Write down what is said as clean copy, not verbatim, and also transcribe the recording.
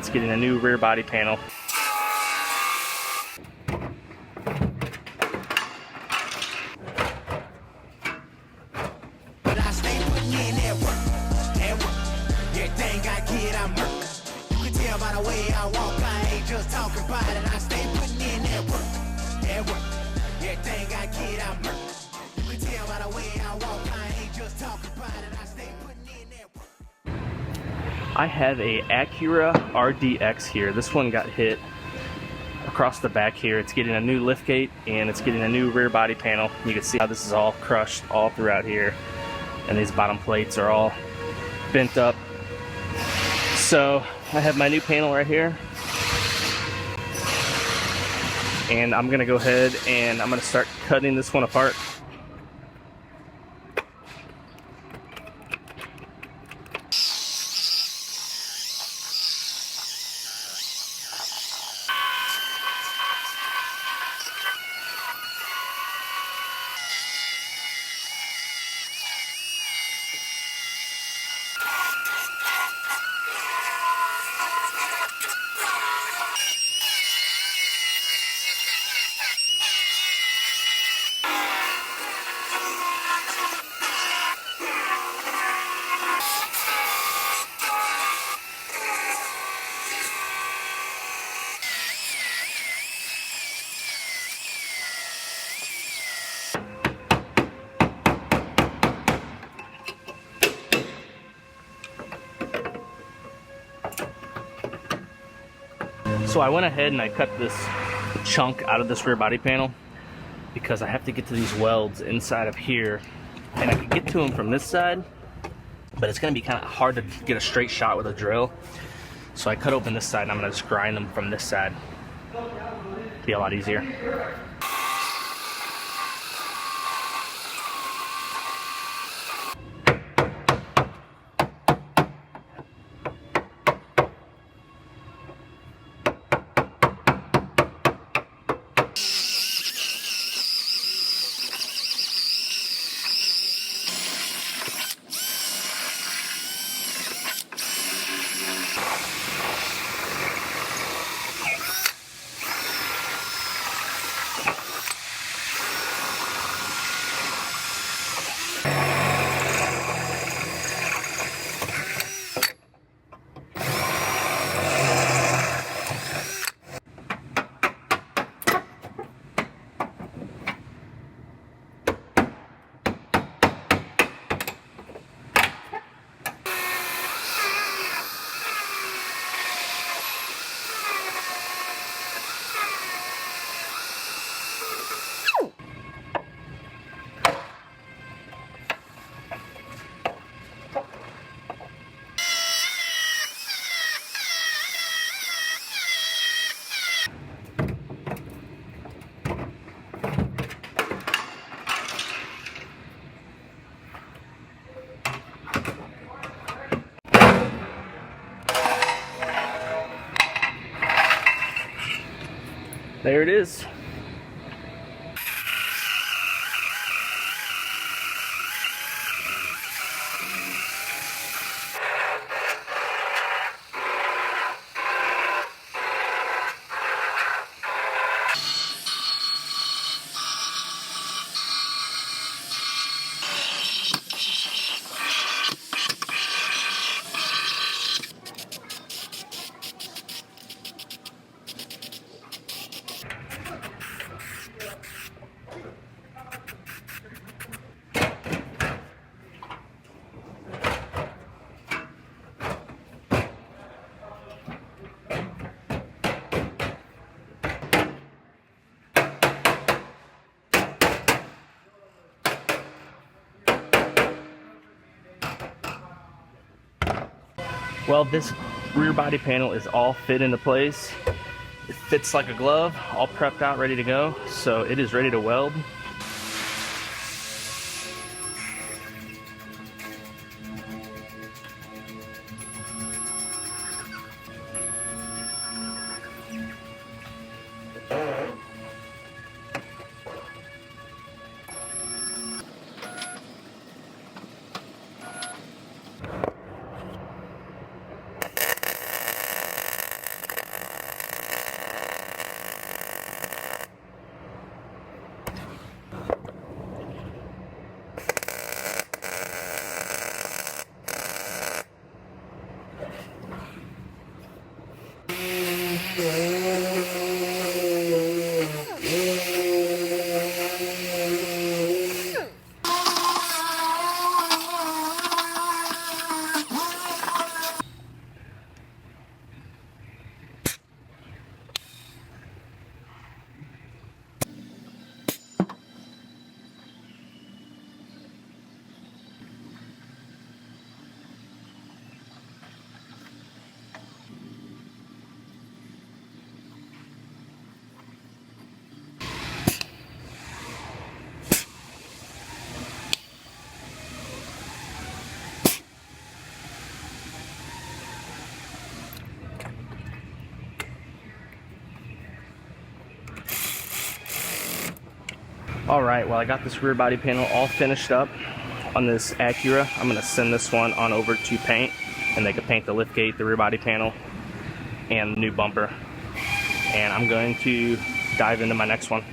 It's getting a new rear body panel. I have a Acura RDX here. This one got hit across the back here. It's getting a new liftgate and it's getting a new rear body panel. You can see how this is all crushed all throughout here, and these bottom plates are all bent up. So I have my new panel right here, and I'm gonna go ahead and I'm gonna start cutting this one apart. So I went ahead and I cut this chunk out of this rear body panel because I have to get to these welds inside of here, and I could get to them from this side, but it's going to be kind of hard to get a straight shot with a drill. So I cut open this side and I'm going to just grind them from this side. It'll be a lot easier. There it is. Well, this rear body panel is all fit into place. It fits like a glove, all prepped out, ready to go. So it is ready to weld. Alright, well I got this rear body panel all finished up on this Acura. I'm going to send this one on over to paint, and they can paint the liftgate, the rear body panel, and the new bumper. And I'm going to dive into my next one.